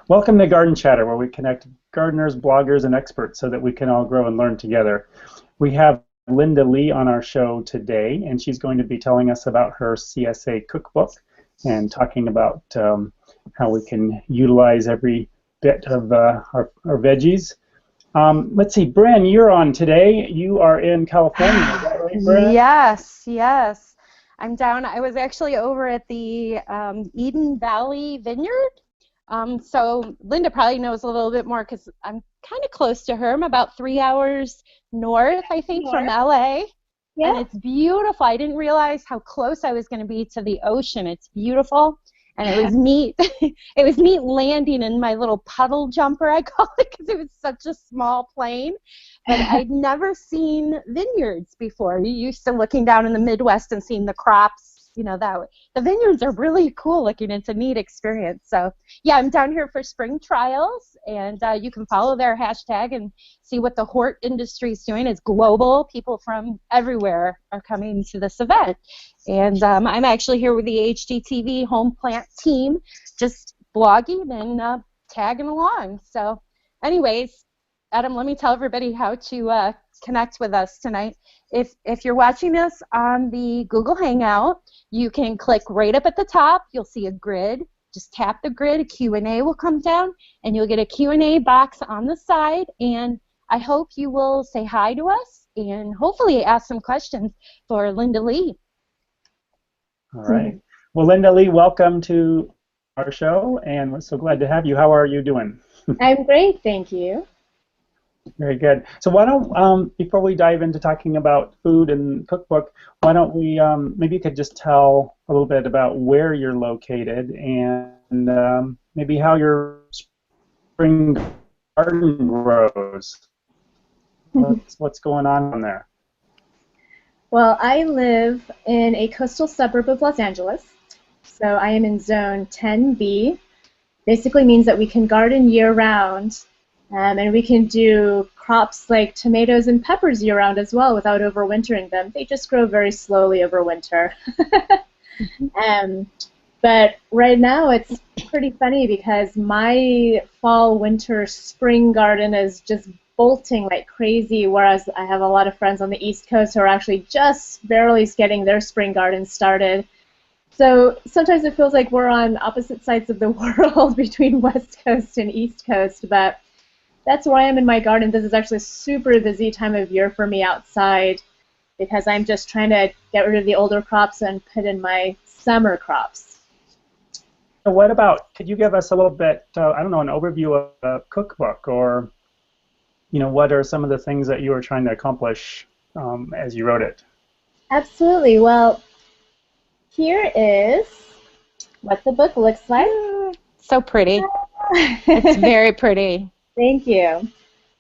Welcome to Garden Chatter, where we connect gardeners, bloggers, and experts so that we can all grow and learn together. We have Linda Lee on our show today, and she's going to be telling us about her CSA Cookbook and talking about how we can utilize every bit of our veggies. Let's see, Bren, you're on today. You are in California, is that right, Bren? Yes. I'm down. I was actually over at the Eden Valley Vineyard. So Linda probably knows a little bit more because I'm kind of close to her. I'm about 3 hours north, I think, from LA. Yeah. And it's beautiful. I didn't realize how close I was going to be to the ocean. It's beautiful. And it was neat. It was neat landing in my little puddle jumper, I call it, because it was such a small plane. But I'd never seen vineyards before. You're used to looking down in the Midwest and seeing the crops, you know, that way. The vineyards are really cool looking. It's a neat experience. So, yeah, I'm down here for spring trials, and you can follow their hashtag and see what the hort industry is doing. It's global. People from everywhere are coming to this event. And I'm actually here with the HGTV Home Plant team, just blogging and tagging along. So anyways, Adam, let me tell everybody how to connect with us tonight. If you're watching us on the Google Hangout, you can click right up at the top. You'll see a grid. Just tap the grid. A Q&A will come down, and you'll get a Q&A box on the side. And I hope you will say hi to us and hopefully ask some questions for Linda Lee. All right. Well, Linda Lee, welcome to our show, and we're so glad to have you. How are you doing? I'm great, thank you. Very good. So why don't, before we dive into talking about food and cookbook, why don't we, maybe you could just tell a little bit about where you're located and maybe how your spring garden grows. What's going on there? Well, I live in a coastal suburb of Los Angeles, so I am in Zone 10B. Basically means that we can garden year-round, and we can do crops like tomatoes and peppers year-round as well without overwintering them. They just grow very slowly over winter. But right now it's pretty funny because my fall, winter, spring garden is just bolting like crazy, whereas I have a lot of friends on the East Coast who are actually just barely getting their spring gardens started. So sometimes it feels like we're on opposite sides of the world between West Coast and East Coast, but that's where I am in my garden. This is actually a super busy time of year for me outside because I'm just trying to get rid of the older crops and put in my summer crops. So what about, could you give us a little bit, I don't know, an overview of a cookbook, or you know, what are some of the things that you were trying to accomplish as you wrote it? Absolutely. Well, here is what the book looks like. So pretty. It's very pretty. Thank you.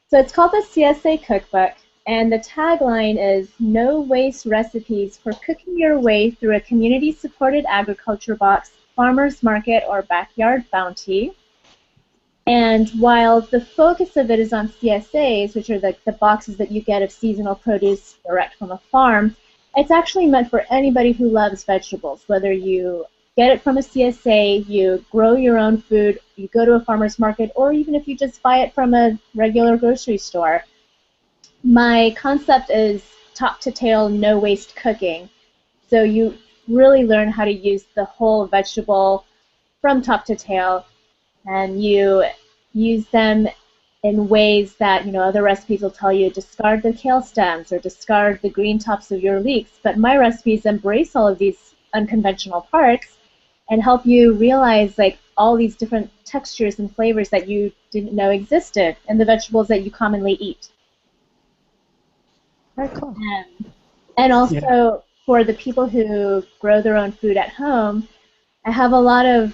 So it's called the CSA Cookbook, and the tagline is "No Waste Recipes for Cooking Your Way Through a Community-Supported Agriculture Box, Farmer's Market, or Backyard Bounty." And while the focus of it is on CSAs, which are the boxes that you get of seasonal produce direct from a farm, it's actually meant for anybody who loves vegetables, whether you get it from a CSA, you grow your own food, you go to a farmer's market, or even if you just buy it from a regular grocery store. My concept is top to tail, no waste cooking. So you really learn how to use the whole vegetable from top to tail, and you use them in ways that, you know, other recipes will tell you discard the kale stems or discard the green tops of your leeks. But my recipes embrace all of these unconventional parts and help you realize like all these different textures and flavors that you didn't know existed in the vegetables that you commonly eat. Very cool. And also for the people who grow their own food at home, I have a lot of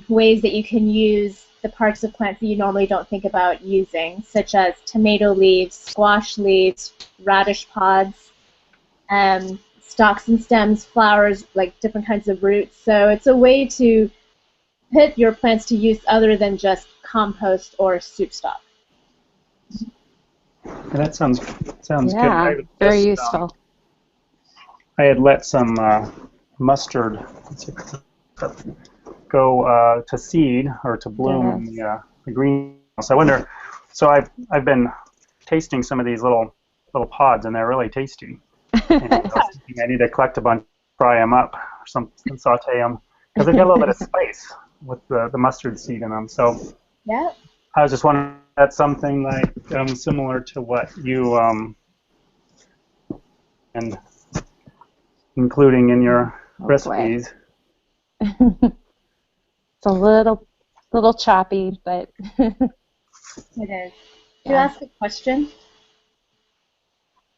ways that you can use the parts of plants that you normally don't think about using, such as tomato leaves, squash leaves, radish pods, stalks and stems, flowers, like different kinds of roots. So it's a way to put your plants to use other than just compost or soup stock. And that sounds yeah, good. Very useful. I had let some mustard go to seed or to bloom in the greenhouse. I wonder. So I've been tasting some of these little pods, and they're really tasty. And I was thinking I need to collect a bunch, fry them up, or something, saute them, because they've got a little bit of spice with the mustard seed in them. So Yeah. I was just wondering if that's something like similar to what you and including in your recipes. It's a little choppy, but It is. Did you ask a question,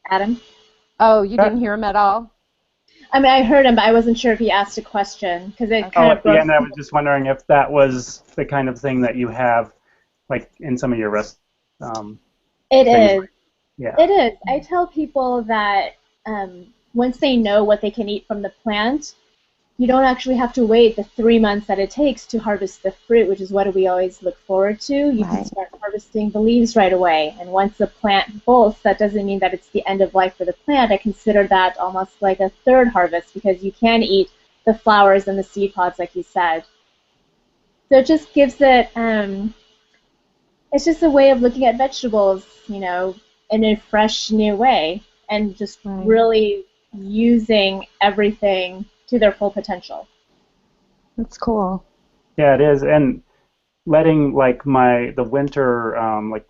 Adam? Oh, you didn't hear him at all? I mean, I heard him, but I wasn't sure if he asked a question because it kind of at the end, I was just wondering if that was the kind of thing that you have, like in some of your recipes. It is. Yeah. It is. I tell people that once they know what they can eat from the plant, you don't actually have to wait the 3 months that it takes to harvest the fruit, which is what we always look forward to. You can start harvesting the leaves right away. And once the plant bolts, that doesn't mean that it's the end of life for the plant. I consider that almost like a third harvest because you can eat the flowers and the seed pods, like you said. So it just gives it, it's just a way of looking at vegetables, you know, in a fresh, new way and just really using everything to their full potential. That's cool. Yeah, it is, and letting like the winter like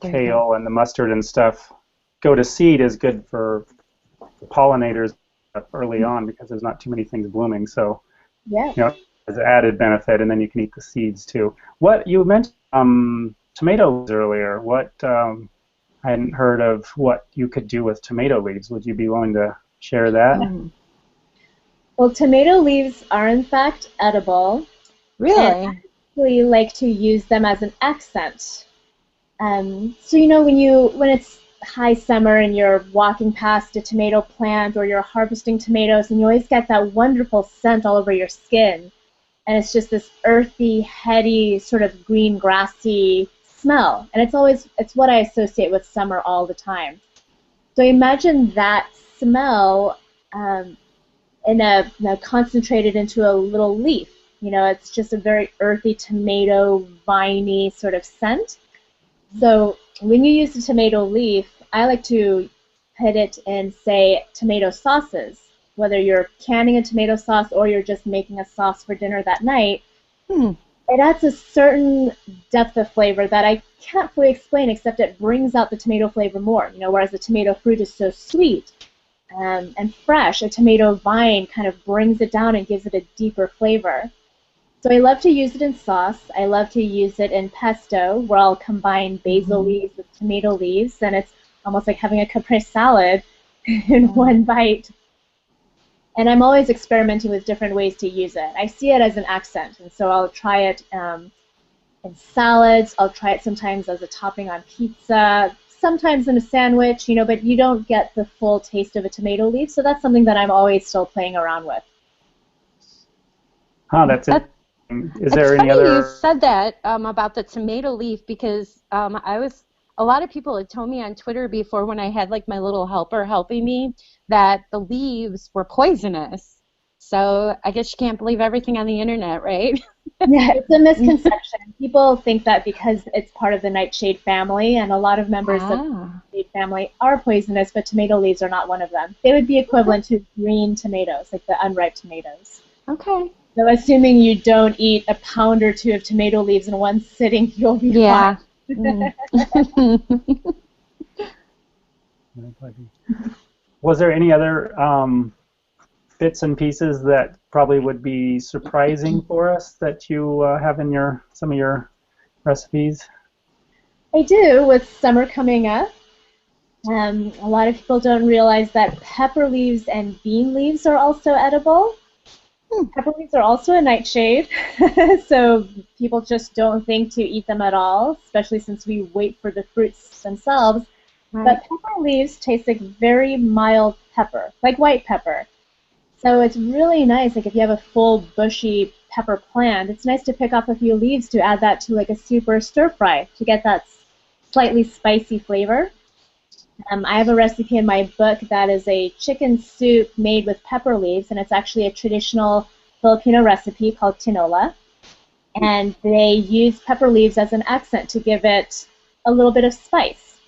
kale and the mustard and stuff go to seed is good for pollinators early on because there's not too many things blooming. So yeah, you know, there's an added benefit, and then you can eat the seeds too. What you mentioned tomatoes earlier. What I hadn't heard of what you could do with tomato leaves. Would you be willing to share that? Well, tomato leaves are in fact edible. Really? And I actually like to use them as an accent. So you know when it's high summer and you're walking past a tomato plant or you're harvesting tomatoes and you always get that wonderful scent all over your skin, and it's just this earthy, heady, sort of green grassy smell, and it's what I associate with summer all the time. So imagine that smell. Concentrated into a little leaf. You know, it's just a very earthy tomato, viney sort of scent. So when you use the tomato leaf, I like to put it in, say, tomato sauces. Whether you're canning a tomato sauce or you're just making a sauce for dinner that night, it adds a certain depth of flavor that I can't fully explain, except it brings out the tomato flavor more. You know, whereas the tomato fruit is so sweet and fresh, a tomato vine kind of brings it down and gives it a deeper flavor. So I love to use it in sauce. I love to use it in pesto, where I'll combine basil leaves with tomato leaves, and it's almost like having a caprese salad in one bite. And I'm always experimenting with different ways to use it. I see it as an accent, and so I'll try it in salads. I'll try it sometimes as a topping on pizza, sometimes in a sandwich, you know, but you don't get the full taste of a tomato leaf, so that's something that I'm always still playing around with. That's it. Is there any other? You said that about the tomato leaf because a lot of people had told me on Twitter before when I had like my little helper helping me that the leaves were poisonous. So I guess you can't believe everything on the internet, right? Yeah, it's a misconception. People think that because it's part of the nightshade family, and a lot of members of the nightshade family are poisonous, but tomato leaves are not one of them. They would be equivalent to green tomatoes, like the unripe tomatoes. Okay. So assuming you don't eat a pound or two of tomato leaves in one sitting, you'll be fine. Was there any other bits and pieces that probably would be surprising for us that you have in some of your recipes? I do, with summer coming up. A lot of people don't realize that pepper leaves and bean leaves are also edible. Pepper leaves are also a nightshade, so people just don't think to eat them at all, especially since we wait for the fruits themselves. Right. But pepper leaves taste like very mild pepper, like white pepper. So it's really nice, like if you have a full bushy pepper plant, it's nice to pick off a few leaves to add that to like a soup or a stir fry to get that slightly spicy flavor. I have a recipe in my book that is a chicken soup made with pepper leaves, and it's actually a traditional Filipino recipe called tinola, and they use pepper leaves as an accent to give it a little bit of spice.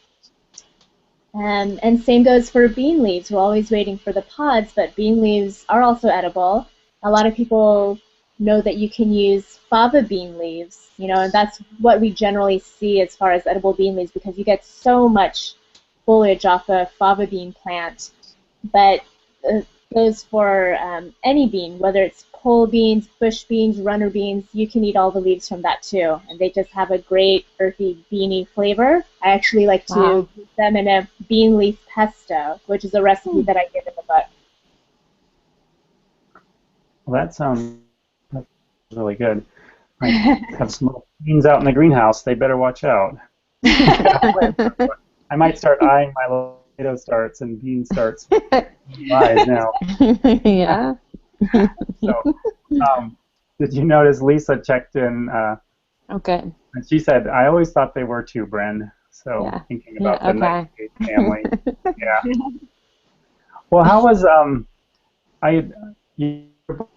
And same goes for bean leaves. We're always waiting for the pods, but bean leaves are also edible. A lot of people know that you can use fava bean leaves, and that's what we generally see as far as edible bean leaves, because you get so much foliage off a fava bean plant. But goes for any bean, whether it's pole beans, bush beans, runner beans. You can eat all the leaves from that too, and they just have a great earthy, beany flavor. I actually like to use them in a bean leaf pesto, which is a recipe that I give in the book. Well, that sounds really good. I have some little beans out in the greenhouse. They better watch out. I might start eyeing my little potato starts and bean starts eyes now. Yeah. So, did you notice Lisa checked in? Okay. And she said, "I always thought they were too, Bren." So Yeah. thinking about the Okay. Nightingale family. Yeah. Well, how was your book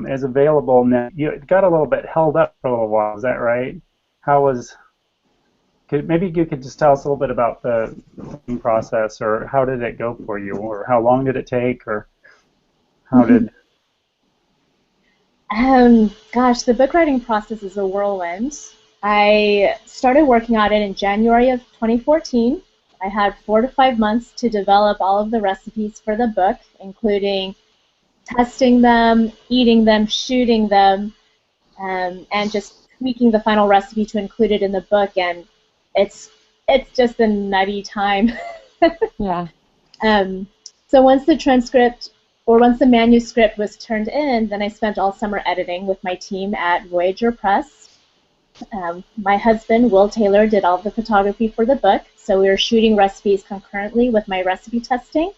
is available now? You got a little bit held up for a little while. Is that right? How was? Maybe you could just tell us a little bit about the process, or how did it go for you, or how long did it take, or how did? Gosh, the book writing process is a whirlwind. I started working on it in January of 2014. I had 4 to 5 months to develop all of the recipes for the book, including testing them, eating them, shooting them, and just tweaking the final recipe to include it in the book. And it's just a nutty time. Yeah. So once the manuscript was turned in, then I spent all summer editing with my team at Voyager Press. My husband, Will Taylor, did all the photography for the book, so we were shooting recipes concurrently with my recipe testing.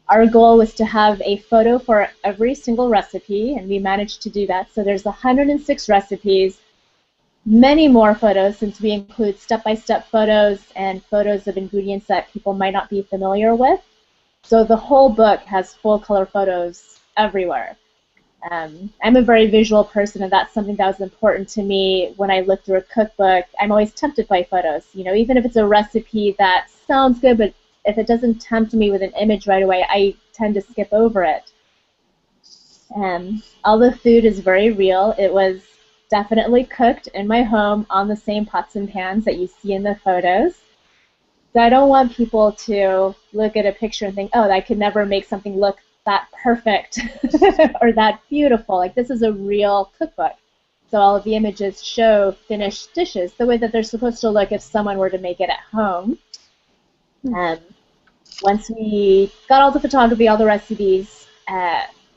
Our goal was to have a photo for every single recipe, and we managed to do that. So there's 106 recipes, many more photos, since we include step-by-step photos and photos of ingredients that people might not be familiar with. So the whole book has full-color photos everywhere. I'm a very visual person, and that's something that was important to me when I look through a cookbook. I'm always tempted by photos. Even if it's a recipe that sounds good, but if it doesn't tempt me with an image right away, I tend to skip over it. All the food is very real. It was definitely cooked in my home on the same pots and pans that you see in the photos. So I don't want people to look at a picture and think, oh, I could never make something look that perfect or that beautiful. Like, this is a real cookbook. So all of the images show finished dishes the way that they're supposed to look if someone were to make it at home. Once we got all the photography, all the recipes,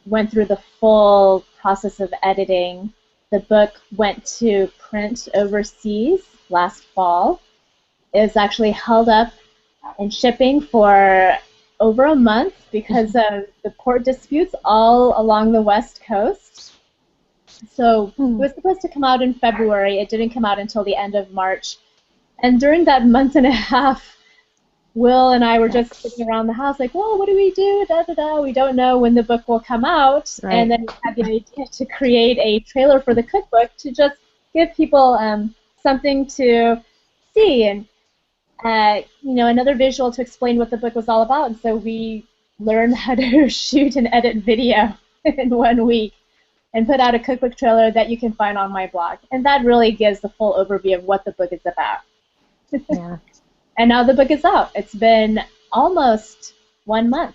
went through the full process of editing, the book went to print overseas last fall. It was actually held up in shipping for over a month because of the port disputes all along the West Coast. So it was supposed to come out in February. It didn't come out until the end of March. And during that month and a half, Will and I were just sitting around the house like, well, what do we do? Da, da, da. We don't know when the book will come out. Right. And then we had the idea to create a trailer for the cookbook to just give people something to see and another visual to explain what the book was all about. And so we learned how to shoot and edit video in 1 week and put out a cookbook trailer that you can find on my blog. And that really gives the full overview of what the book is about. Yeah. And now the book is out. It's been almost 1 month.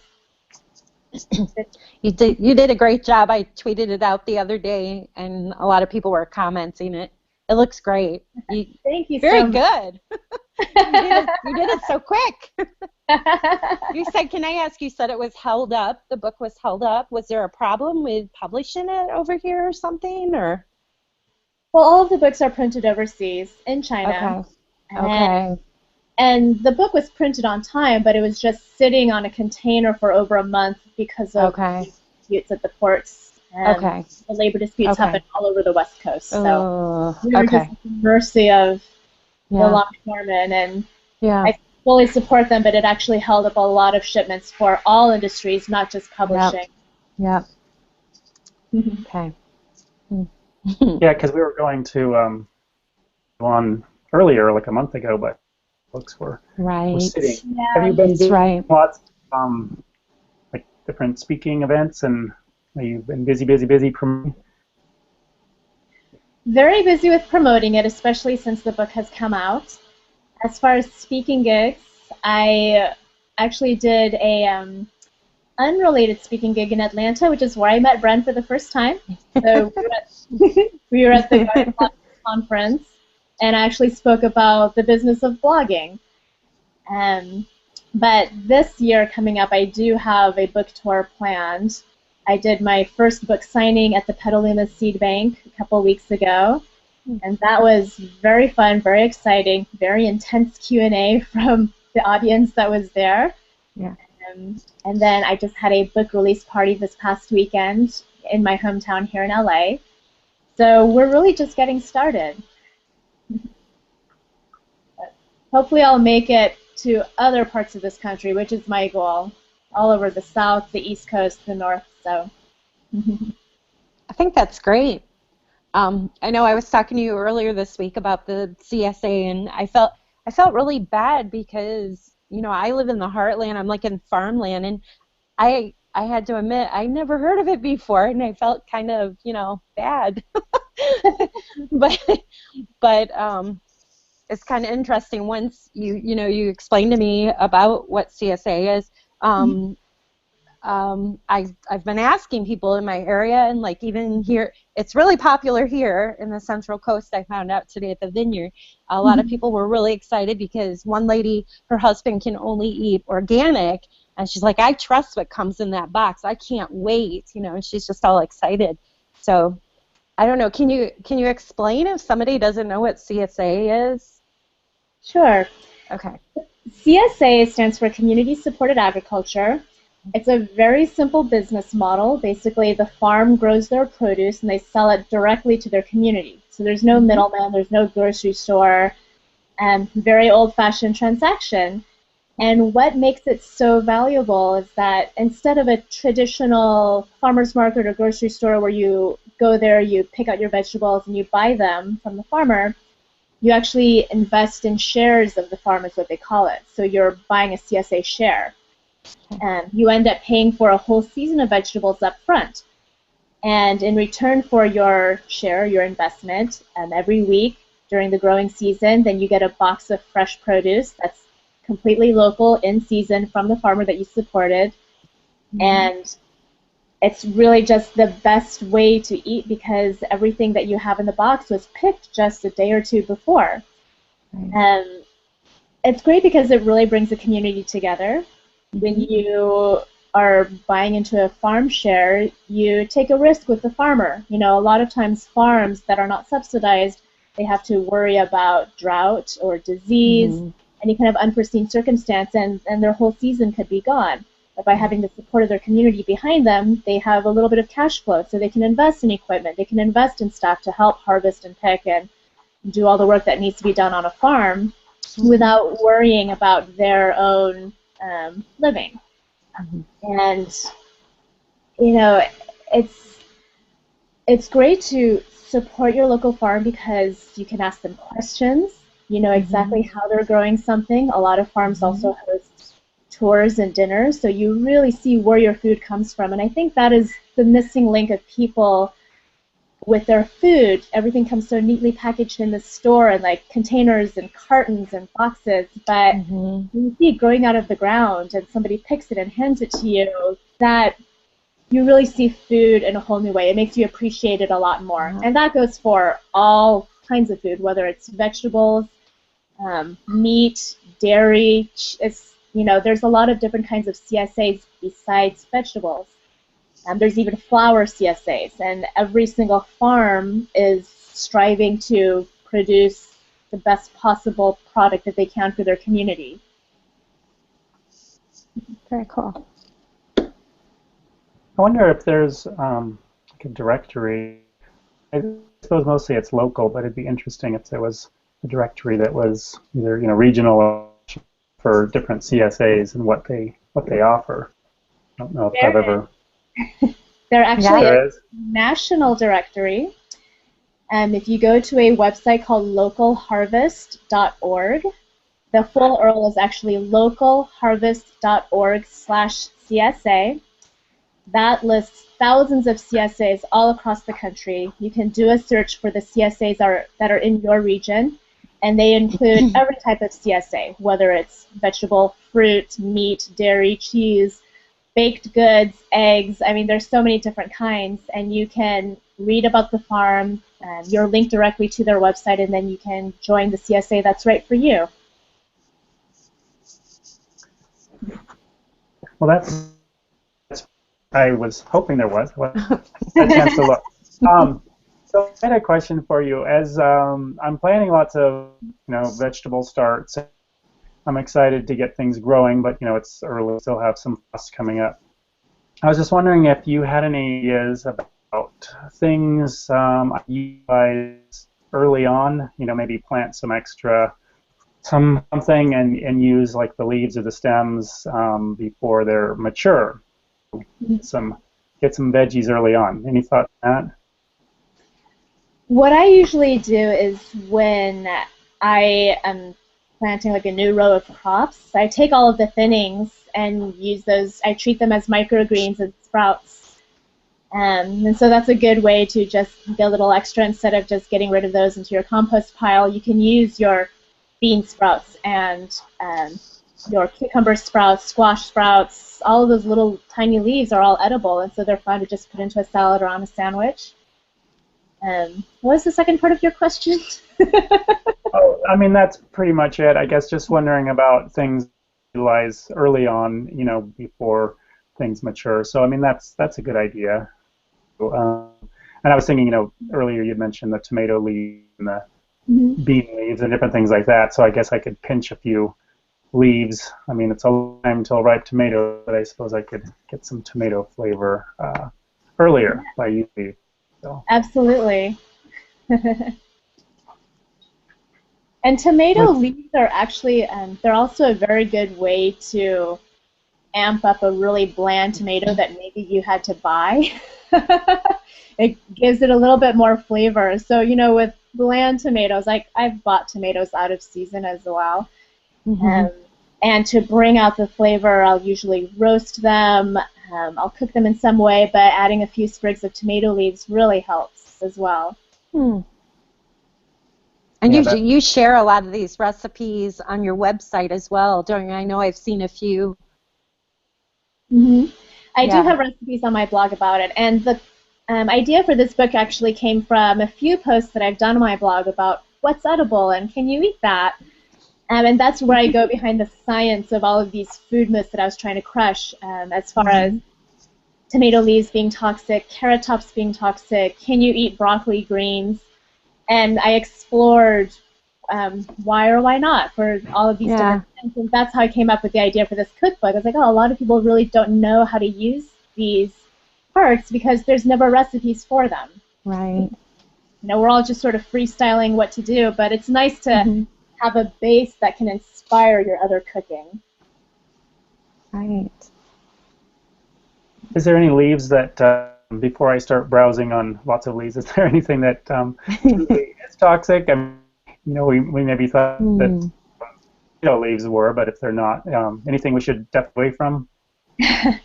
You did a great job. I tweeted it out the other day, and a lot of people were commenting it. It looks great. Thank you very so much. Good. You did it so quick. You said, can I ask, you said it was held up. The book was held up. Was there a problem with publishing it over here or something? Or? Well, all of the books are printed overseas in China. Okay. And the book was printed on time, but it was just sitting on a container for over a month because of disputes at the ports. The labor disputes happen all over the West Coast. So we were just at the mercy of the longshoremen. And I fully support them, but it actually held up a lot of shipments for all industries, not just publishing. Yeah. Okay. Yeah, because we were going to one earlier, like a month ago, but books were Right. sitting. Have Yeah. you been That's doing right. lots of like different speaking events, and have you been busy promoting? Very busy with promoting it, especially since the book has come out. As far as speaking gigs, I actually did a unrelated speaking gig in Atlanta, which is where I met Bren for the first time. So we were at the Garden Bloggers Conference, and I actually spoke about the business of blogging. Um, but this year coming up, I do have a book tour planned. I did my first book signing at the Petaluma Seed Bank a couple weeks ago, and that was very fun, very exciting, very intense Q&A from the audience that was there. Yeah. And then I just had a book release party this past weekend in my hometown here in LA. So we're really just getting started. Hopefully I'll make it to other parts of this country, which is my goal, all over the South, the East Coast, the North. So. I think that's great. I know I was talking to you earlier this week about the CSA, and I felt really bad because I live in the heartland. I'm like in farmland, and I had to admit I never heard of it before, and I felt kind of bad. but but it's kind of interesting once you explained to me about what CSA is. I've been asking people in my area, and like even here, it's really popular here in the Central Coast. I found out today at the Vineyard, a lot of people were really excited because one lady, her husband can only eat organic, and she's like, I trust what comes in that box. I can't wait, and she's just all excited. So I don't know. Can you explain if somebody doesn't know what CSA is? Sure. Okay. CSA stands for Community Supported Agriculture. It's a very simple business model. Basically, the farm grows their produce and they sell it directly to their community. So there's no middleman, there's no grocery store, very old-fashioned transaction. And what makes it so valuable is that instead of a traditional farmer's market or grocery store where you go there, you pick out your vegetables and you buy them from the farmer, you actually invest in shares of the farm is what they call it. So you're buying a CSA share. And you end up paying for a whole season of vegetables up front. And in return for your share, your investment, every week during the growing season, then you get a box of fresh produce that's completely local, in season, from the farmer that you supported. And it's really just the best way to eat because everything that you have in the box was picked just a day or two before. And it's great because it really brings the community together. When you are buying into a farm share, you take a risk with the farmer. A lot of times farms that are not subsidized, they have to worry about drought or disease, any kind of unforeseen circumstance, and their whole season could be gone. But by having the support of their community behind them, they have a little bit of cash flow, so they can invest in equipment, they can invest in staff to help harvest and pick and do all the work that needs to be done on a farm without worrying about their own living. And it's great to support your local farm because you can ask them questions. You know exactly how they're growing something. A lot of farms also host tours and dinners, so you really see where your food comes from. And I think that is the missing link of people with their food. Everything comes so neatly packaged in the store and like containers and cartons and boxes, but when you see it growing out of the ground and somebody picks it and hands it to you, that you really see food in a whole new way. It makes you appreciate it a lot more. And that goes for all kinds of food, whether it's vegetables, meat, dairy. There's a lot of different kinds of CSAs besides vegetables. There's even flour CSAs, and every single farm is striving to produce the best possible product that they can for their community. Very cool. I wonder if there's like a directory. I suppose mostly it's local, but it'd be interesting if there was a directory that was either regional or for different CSAs and what they offer. I don't know if I've ever. They're actually There a is. national directory. If you go to a website called localharvest.org, the full URL is actually localharvest.org/CSA. That lists thousands of CSAs all across the country. You can do a search for the CSAs that are in your region, and they include every type of CSA, whether it's vegetable, fruit, meat, dairy, cheese, baked goods, eggs. I mean, there's so many different kinds, and you can read about the farm. You're linked directly to their website, and then you can join the CSA that's right for you. Well, that's I was hoping there was a chance to look. So I had a question for you. As I'm planting lots of vegetable starts, I'm excited to get things growing, but it's early. Still have some frost coming up. I was just wondering if you had any ideas about things I utilize early on. Maybe plant some extra something and use like the leaves or the stems before they're mature. Get some veggies early on. Any thought on that? What I usually do is when I am planting like a new row of crops, I take all of the thinnings and use those. I treat them as microgreens and sprouts. And so that's a good way to just get a little extra instead of just getting rid of those into your compost pile. You can use your bean sprouts and your cucumber sprouts, squash sprouts. All of those little tiny leaves are all edible, and so they're fun to just put into a salad or on a sandwich. What was the second part of your question? Oh, I mean, that's pretty much it. I guess just wondering about things utilize early on, before things mature. So I mean, that's a good idea. And I was thinking, earlier you mentioned the tomato leaves and the bean leaves and different things like that. So I guess I could pinch a few leaves. I mean, it's a long time till ripe tomato, but I suppose I could get some tomato flavor earlier by using leaves. So. Absolutely. And tomato leaves are actually, they're also a very good way to amp up a really bland tomato that maybe you had to buy. It gives it a little bit more flavor. So, with bland tomatoes, I've bought tomatoes out of season as well. And to bring out the flavor, I'll usually roast them. I'll cook them in some way, but adding a few sprigs of tomato leaves really helps as well. And you share a lot of these recipes on your website as well, don't you? I know I've seen a few. I do have recipes on my blog about it, and the idea for this book actually came from a few posts that I've done on my blog about what's edible and can you eat that? And that's where I go behind the science of all of these food myths that I was trying to crush, as far as tomato leaves being toxic, carrot tops being toxic, can you eat broccoli greens? And I explored why or why not for all of these different things. And that's how I came up with the idea for this cookbook. I was like, oh, a lot of people really don't know how to use these parts because there's never recipes for them. Right. We're all just sort of freestyling what to do, but it's nice to have a base that can inspire your other cooking. Right. Is there any leaves that, before I start browsing on lots of leaves, is there anything that is toxic? I mean, we maybe thought that leaves were, but if they're not, anything we should step away from? The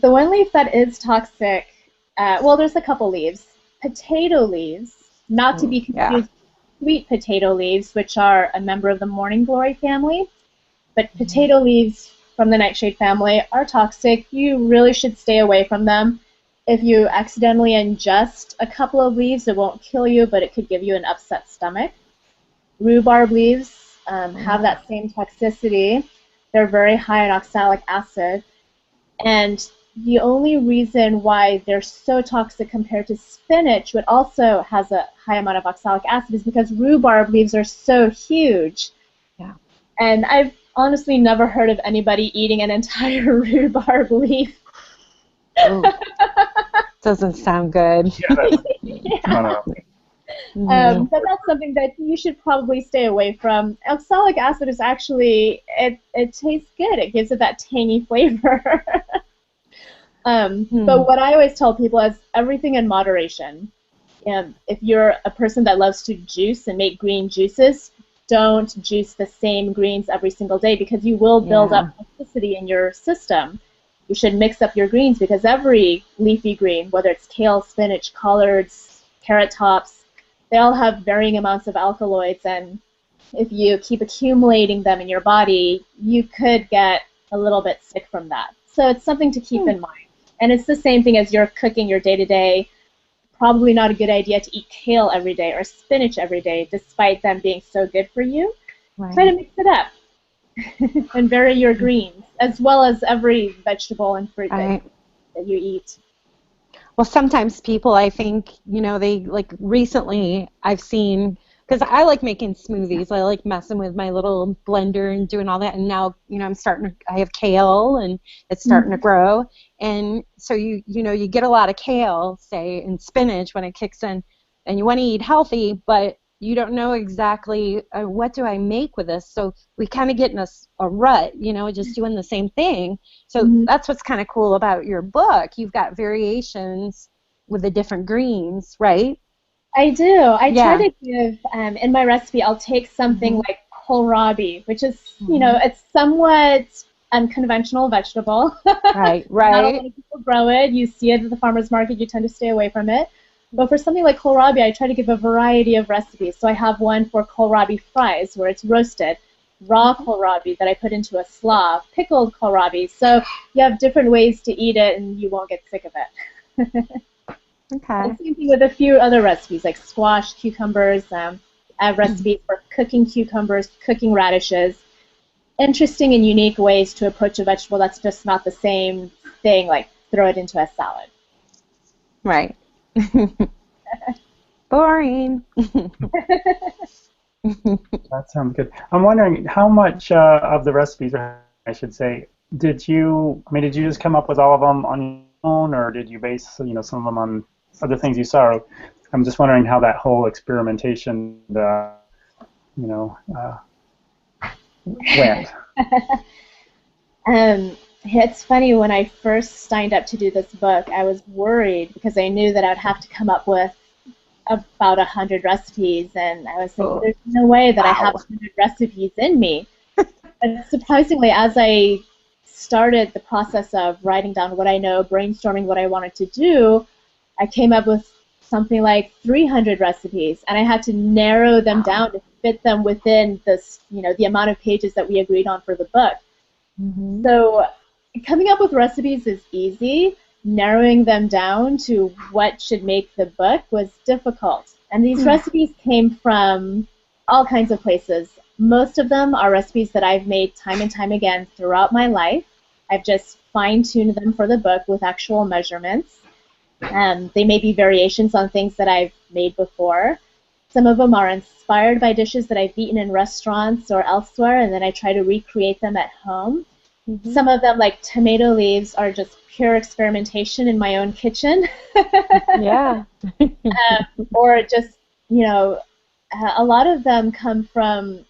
one leaf that is toxic, well, there's a couple leaves. Potato leaves, not to be confused with sweet potato leaves, which are a member of the morning glory family, but potato leaves from the nightshade family are toxic. You really should stay away from them. If you accidentally ingest a couple of leaves, it won't kill you, but it could give you an upset stomach. Rhubarb leaves have that same toxicity. They're very high in oxalic acid. And the only reason why they're so toxic compared to spinach, which also has a high amount of oxalic acid, is because rhubarb leaves are so huge. Yeah. And I've honestly never heard of anybody eating an entire rhubarb leaf. Doesn't sound good. But that's something that you should probably stay away from. Oxalic acid is actually, it tastes good. It gives it that tangy flavor. But what I always tell people is everything in moderation. If you're a person that loves to juice and make green juices, don't juice the same greens every single day because you will build up toxicity in your system. You should mix up your greens because every leafy green, whether it's kale, spinach, collards, carrot tops, they all have varying amounts of alkaloids, and if you keep accumulating them in your body, you could get a little bit sick from that. So it's something to keep in mind. And it's the same thing as you're cooking your day-to-day. Probably not a good idea to eat kale every day or spinach every day, despite them being so good for you. Right. Try to mix it up and vary your greens, as well as every vegetable and fruit that you eat. Well, sometimes people, I think, they like recently I've seen, because I like making smoothies. I like messing with my little blender and doing all that. And now, I have kale and it's starting to grow. And so you get a lot of kale, say, and spinach when it kicks in, and you want to eat healthy, but you don't know exactly what do I make with this. So we kind of get in a rut, just doing the same thing. So that's what's kind of cool about your book. You've got variations with the different greens, right? I do. I try to give, in my recipe, I'll take something like kohlrabi, which is, it's somewhat unconventional vegetable. Right. Not a lot of people grow it. You see it at the farmer's market. You tend to stay away from it. But for something like kohlrabi, I try to give a variety of recipes. So I have one for kohlrabi fries, where it's roasted, raw kohlrabi that I put into a slaw, pickled kohlrabi. So you have different ways to eat it, and you won't get sick of it. Okay. And same thing with a few other recipes, like squash, cucumbers. I have recipes for cooking cucumbers, cooking radishes. Interesting and unique ways to approach a vegetable that's just not the same thing, like throw it into a salad. Right. Boring. That sounds good. I'm wondering how much of the recipes, I should say, did you just come up with all of them on your own, or did you base, some of them on other things you saw? I'm just wondering how that whole experimentation, went. It's funny, when I first signed up to do this book, I was worried because I knew that I'd have to come up with about 100 recipes, and I was thinking, there's no way that I have 100 recipes in me. And surprisingly, as I started the process of writing down what I know, brainstorming what I wanted to do, I came up with something like 300 recipes, and I had to narrow them down to fit them within this, the amount of pages that we agreed on for the book. So coming up with recipes is easy. Narrowing them down to what should make the book was difficult. And these recipes came from all kinds of places. Most of them are recipes that I've made time and time again throughout my life. I've just fine-tuned them for the book with actual measurements. They may be variations on things that I've made before. Some of them are inspired by dishes that I've eaten in restaurants or elsewhere, and then I try to recreate them at home. Some of them, like tomato leaves, are just pure experimentation in my own kitchen. Yeah. Or just, a lot of them come from,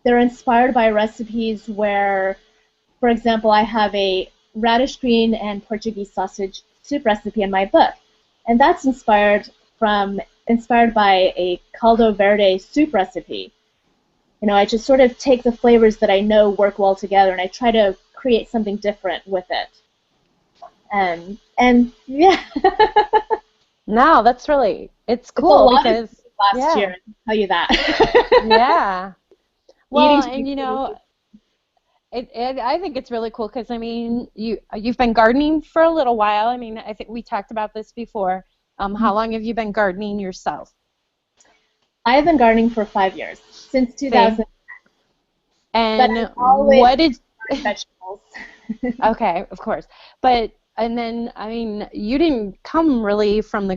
they're inspired by recipes where, for example, I have a radish green and Portuguese sausage soup recipe in my book. And that's inspired by a caldo verde soup recipe. I just sort of take the flavors that I know work well together, and I try to create something different with it. And yeah. No, that's really, it's cool because last year, I can tell you that. Yeah. Well, and I think it's really cool because you've been gardening for a little while. I think we talked about this before. How long have you been gardening yourself? I have been gardening for 5 years, since 2000. And what did vegetables? Okay, of course. But and then you didn't come really from the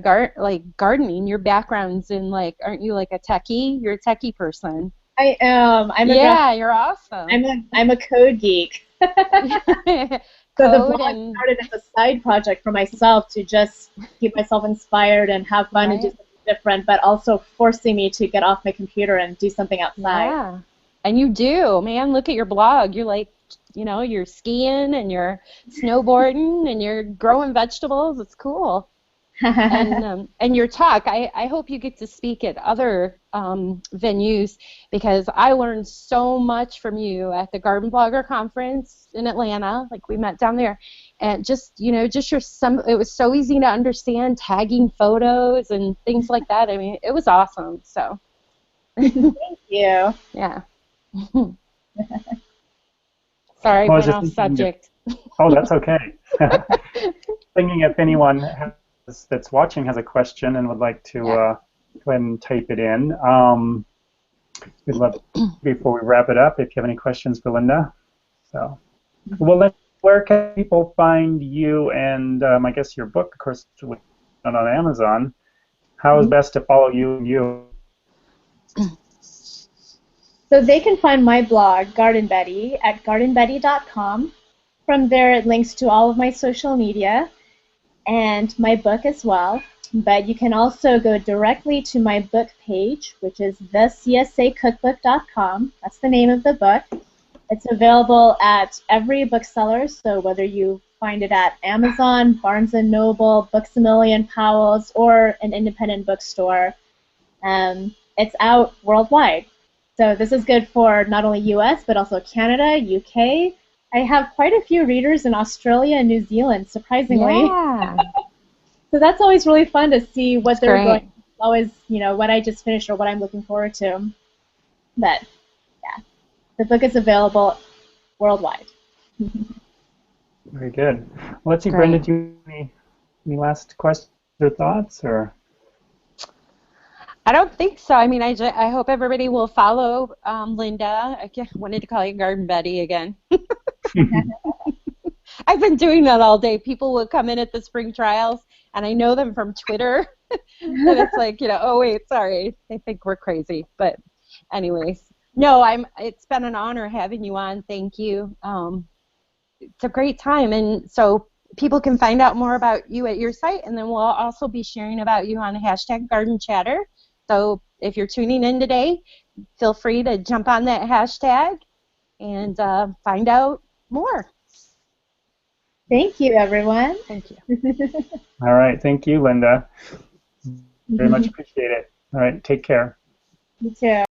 gardening. Your background's in aren't you like a techie? You're a techie person. I am. You're awesome. I'm a code geek. So the blog started as a side project for myself to just keep myself inspired and have fun and do something different, but also forcing me to get off my computer and do something outside. Yeah. And you do, man. Look at your blog. You're you're skiing and you're snowboarding and you're growing vegetables. It's cool. And your talk, I hope you get to speak at other venues, because I learned so much from you at the Garden Blogger Conference in Atlanta. Like, we met down there, and it was so easy to understand, tagging photos and things like that. I mean, it was awesome. So Thank you. yeah. Sorry, Well, I was went just off thinking subject. oh, that's okay. Thinking if anyone that's watching has a question and would like to go ahead and type it in. We'd love, before we wrap it up, if you have any questions for Linda. So, well, where can people find you and I guess your book, of course, on Amazon? How is best to follow you? So they can find my blog, Garden Betty, at gardenbetty.com. From there, it links to all of my social media and my book as well. But you can also go directly to my book page, which is thecsacookbook.com. That's the name of the book. It's available at every bookseller, so whether you find it at Amazon, Barnes & Noble, Books A Million, Powell's, or an independent bookstore, it's out worldwide. So this is good for not only US, but also Canada, UK. I have quite a few readers in Australia and New Zealand, surprisingly. Yeah. So that's always really fun to see what they're great. going. Always, what I just finished or what I'm looking forward to. But yeah, the book is available worldwide. Very good. Well, let's see, Brenda, do you have any last questions or thoughts, or? I don't think so. I mean, I hope everybody will follow Linda. I wanted to call you Garden Betty again. I've been doing that all day. People will come in at the spring trials, and I know them from Twitter. And it's like, oh, wait, sorry. They think we're crazy. But anyways, no, it's been an honor having you on. Thank you. It's a great time. And so people can find out more about you at your site, and then we'll also be sharing about you on #GardenChatter. So if you're tuning in today, feel free to jump on that hashtag and find out more. Thank you, everyone. Thank you. All right. Thank you, Linda. Very much appreciate it. All right. Take care. You too.